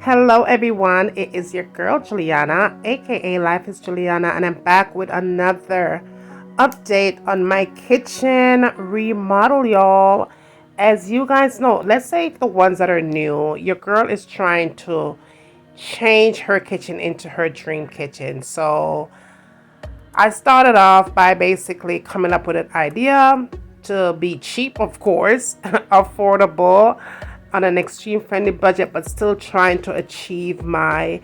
Hello, everyone. It is your girl, Juliana, aka Life is Juliana, and I'm back with another update on my kitchen remodel, y'all. As you guys know, let's say the ones that are new, your girl is trying to change her kitchen into her dream kitchen. So I started off by basically coming up with an idea to be cheap, of course, affordable, on an extreme friendly budget, but still trying to achieve my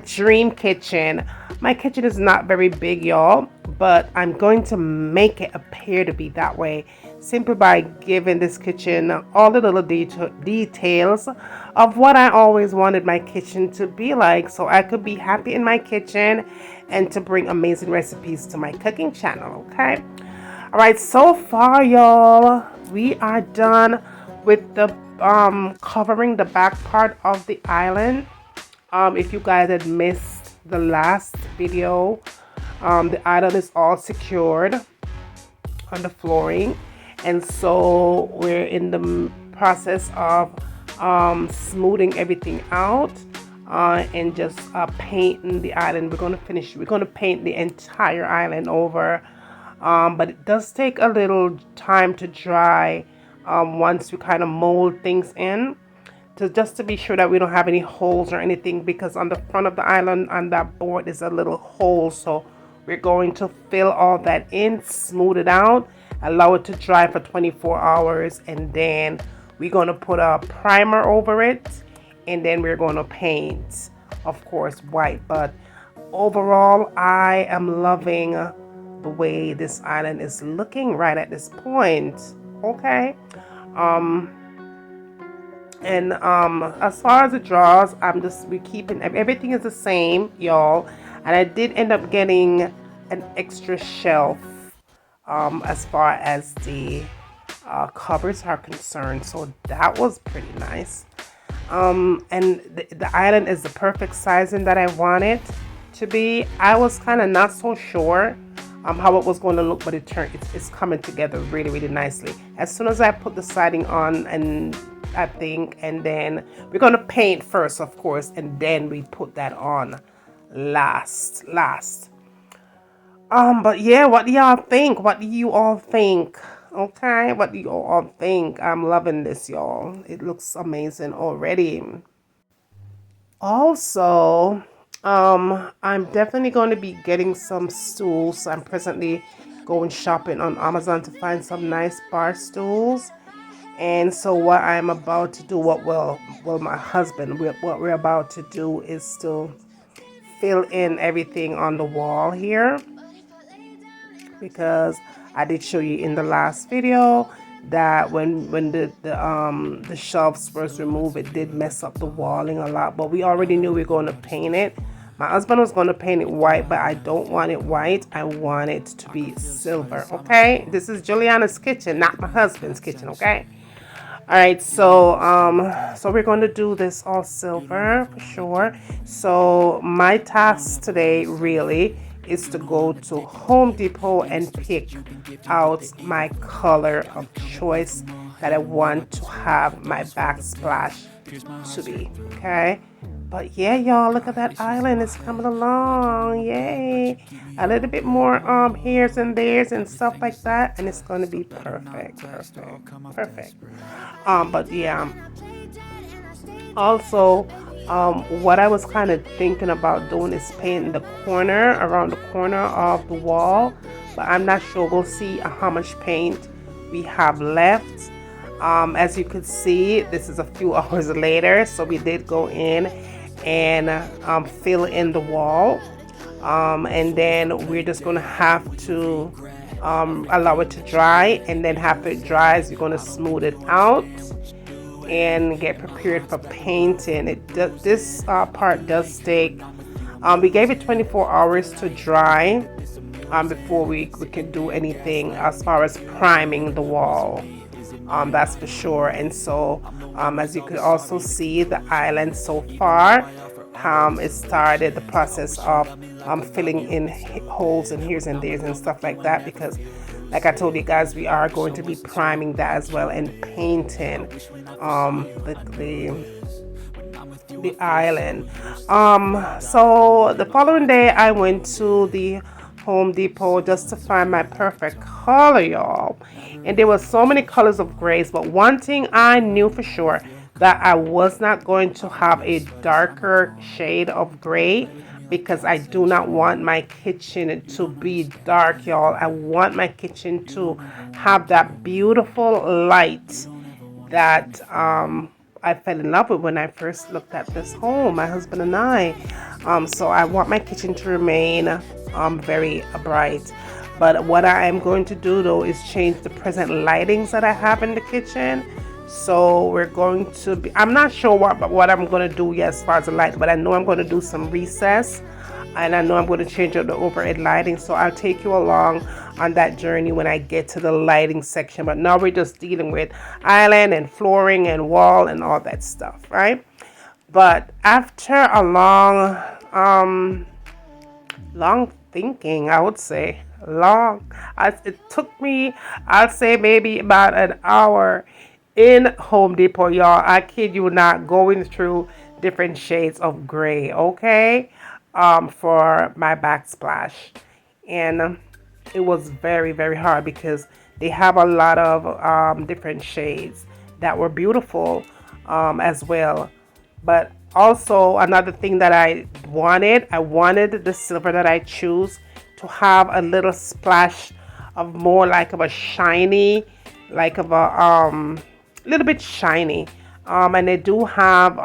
dream kitchen. My kitchen is not very big, y'all, but I'm going to make it appear to be that way simply by giving this kitchen all the little details of what I always wanted my kitchen to be like, so I could be happy in my kitchen and to bring amazing recipes to my cooking channel. Okay, all right, so far, y'all, we are done with the covering the back part of the island. If you guys had missed the last video, the island is all secured on the flooring, and so we're in the process of smoothing everything out and just painting the island. We're going to paint the entire island over, but it does take a little time to dry once we kind of mold things in, to just to be sure that we don't have any holes or anything, because on the front of the island on that board is a little hole. So we're going to fill all that in, smooth it out, allow it to dry for 24 hours, and then we're going to put a primer over it, and then we're going to paint, of course, white. But overall, I am loving the way this island is looking right at this point. Okay. As far as the drawers, we're keeping everything is the same, y'all. And I did end up getting an extra shelf as far as the cupboards are concerned, so that was pretty nice. And the island is the perfect sizing that I wanted to be. I was kind of not so sure how it was going to look, but it's coming together really, really nicely. As soon as I put the siding on, and I think, and then we're going to paint first, of course, and then we put that on last. But yeah, what do y'all think? What do you all think? Okay, what do you all think? I'm loving this, y'all. It looks amazing already. Also, I'm definitely going to be getting some stools. I'm presently going shopping on Amazon to find some nice bar stools. And so what I'm about to do, my husband, what we're about to do is to fill in everything on the wall here, because I did show you in the last video that when the shelves first removed, it did mess up the walling a lot, but we already knew we were going to paint it. My husband was going to paint it white, but I don't want it white. I want it to be silver. Okay, this is Juliana's kitchen, not my husband's kitchen. Okay. All right, so we're going to do this all silver for sure. So my task today really is to go to Home Depot and pick out my color of choice that I want to have my backsplash to be. Okay, but yeah, y'all, look at that island. It's coming along. Yay. A little bit more here's and there's and stuff like that, and it's going to be perfect. But yeah, also what I was kind of thinking about doing is painting the corner, around the corner of the wall, but I'm not sure. We'll see how much paint we have left. As you could see, this is a few hours later, so we did go in and fill in the wall, and then we're just going to have to allow it to dry, and then after it dries, you're going to smooth it out and get prepared for painting. This part does take, we gave it 24 hours to dry before we could do anything as far as priming the wall. That's for sure. And so as you could also see, the island so far, it started the process of filling in holes and here's and there's and stuff like that, because like I told you guys, we are going to be priming that as well and painting the island. So the following day, I went to the Home Depot just to find my perfect color, y'all. And there were so many colors of grays, but one thing I knew for sure that I was not going to have a darker shade of gray because I do not want my kitchen to be dark, y'all. I want my kitchen to have that beautiful light that I fell in love with when I first looked at this home, my husband and I. So I want my kitchen to remain very bright. But what I am going to do though is change the present lightings that I have in the kitchen. So we're going to be, I'm not sure what I'm going to do yet as far as the light, but I know I'm going to do some recess and I know I'm going to change up the overhead lighting. So I'll take you along on that journey when I get to the lighting section. But now we're just dealing with island and flooring and wall and all that stuff, right? But after a long thinking, I would say it took me, I'd say maybe about an hour in Home Depot, y'all. I kid you not, going through different shades of gray, okay, for my backsplash. And it was very, very hard because they have a lot of different shades that were beautiful as well. But also another thing that I wanted the silver that I choose to have a little splash of more like of a shiny, like of a little bit shiny. And they do have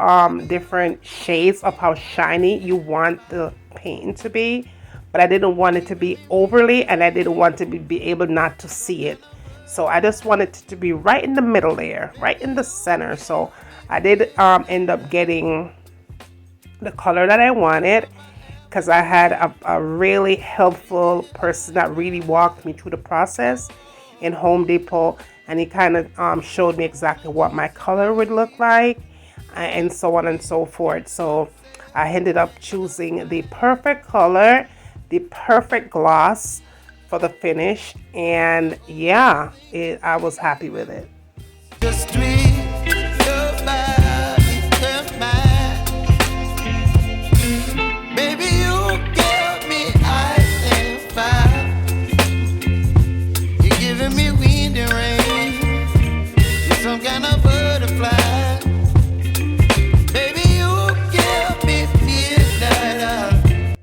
different shades of how shiny you want the paint to be. But I didn't want it to be overly, and I didn't want to be able not to see it. So I just wanted it to be right in the middle there, right in the center. So I did end up getting the color that I wanted because I had a really helpful person that really walked me through the process in Home Depot, and he kind of showed me exactly what my color would look like and so on and so forth. So I ended up choosing the perfect color, the perfect gloss for the finish, and yeah, I was happy with it. Just tweet your body, baby, you give me ice and fire. You're giving me wind and rain. You're some kind of butterfly. Baby, you give me midnight.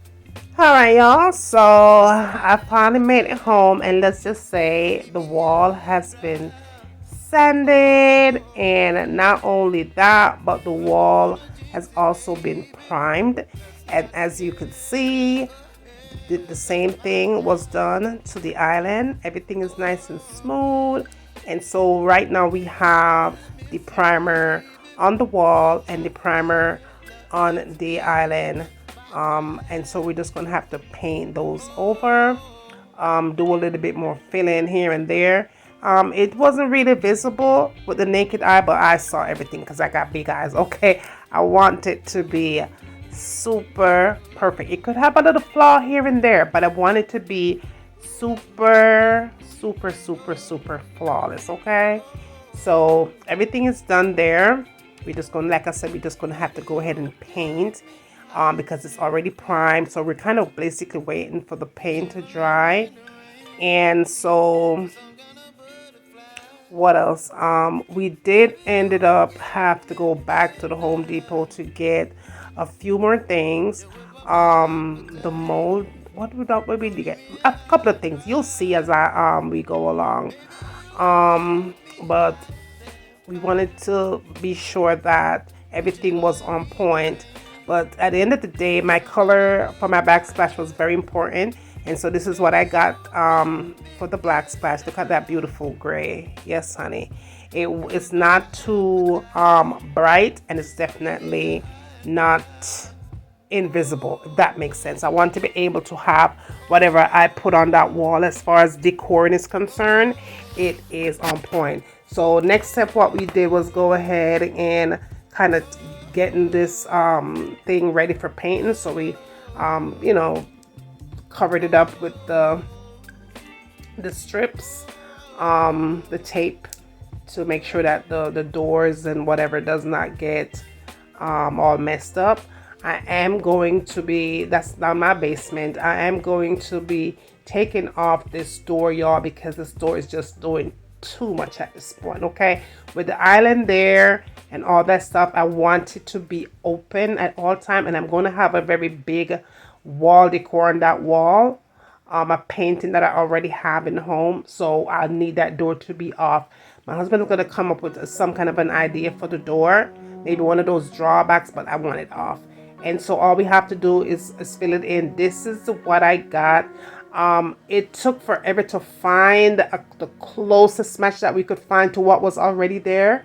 All right, y'all. So I finally made it home, and let's just say the wall has been sanded, and not only that, but the wall has also been primed. And as you can see, the same thing was done to the island. Everything is nice and smooth. And so right now we have the primer on the wall and the primer on the island. And so we're just gonna have to paint those over, do a little bit more filling here and there. It wasn't really visible with the naked eye, but I saw everything because I got big eyes. Okay, I want it to be super perfect. It could have a little flaw here and there, but I want it to be super, super, super, super flawless. Okay, so everything is done there. We're just gonna, like I said, we're just gonna have to go ahead and paint because it's already primed. So we're kind of basically waiting for the paint to dry. And so what else? We did ended up have to go back to the Home Depot to get a few more things. The mold. What we did get? A couple of things. You'll see as we go along. But we wanted to be sure that everything was on point. But at the end of the day, my color for my backsplash was very important. And so this is what I got for the black splash. Look at that beautiful gray. Yes, honey. It's not too bright, and it's definitely not invisible, if that makes sense. I want to be able to have whatever I put on that wall as far as decoring is concerned, it is on point. So next step, what we did was go ahead and kind of getting this thing ready for painting. So we covered it up with the strips, the tape, to make sure that the doors and whatever does not get all messed up. I am going to be, that's not my basement. I am going to be taking off this door, y'all, because this door is just doing too much at this point, okay? With the island there and all that stuff, I want it to be open at all time, and I'm going to have a very big wall decor on that wall, a painting that I already have in home, so I need that door to be off. My husband is going to come up with some kind of an idea for the door, maybe one of those drawbacks, but I want it off. And so all we have to do is fill it in. This is what I got. It took forever to find the closest match that we could find to what was already there.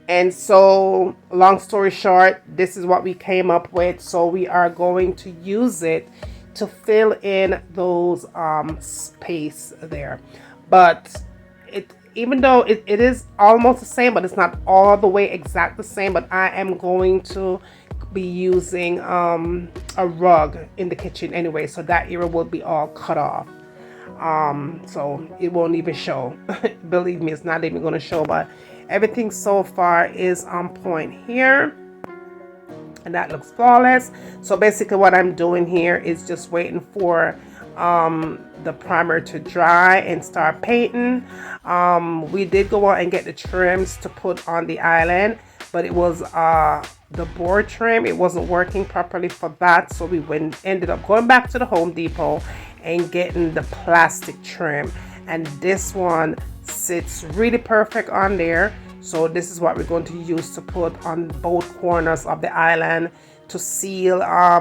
And so, long story short, this is what we came up with. So we are going to use it to fill in those space there. But it, even though it is almost the same, but it's not all the way exact the same. But I am going to be using a rug in the kitchen anyway, so that area will be all cut off. So it won't even show. Believe me, it's not even going to show. But everything so far is on point here, and that looks flawless. So basically what I'm doing here is just waiting for the primer to dry and start painting. We did go out and get the trims to put on the island, but it was the board trim, it wasn't working properly for that, so we ended up going back to the Home Depot and getting the plastic trim, and this one sits really perfect on there. So this is what we're going to use to put on both corners of the island to seal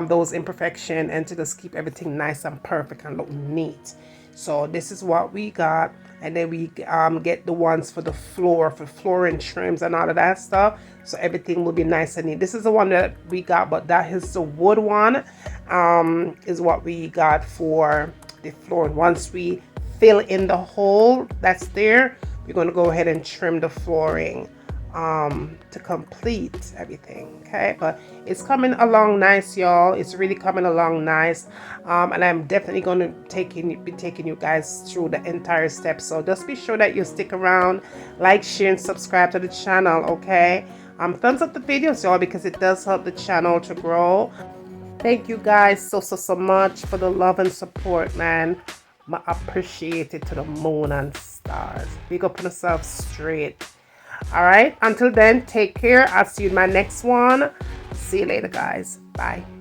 those imperfections and to just keep everything nice and perfect and look neat. So this is what we got, and then we get the ones for the floor, for flooring trims and all of that stuff, so everything will be nice and neat. This is the one that we got, but that is the wood one, is what we got for the floor. Once we fill in the hole that's there, we're going to go ahead and trim the flooring to complete everything. Okay, but it's coming along nice, y'all. It's really coming along nice, and I'm definitely going to be taking you guys through the entire steps. So just be sure that you stick around, like, share, and subscribe to the channel. Okay, thumbs up the videos, y'all, because it does help the channel to grow. Thank you guys so much for the love and support, man. I appreciate it to the moon and stars. Big up on yourself straight. All right, until then, take care. I'll see you in my next one. See you later, guys. Bye.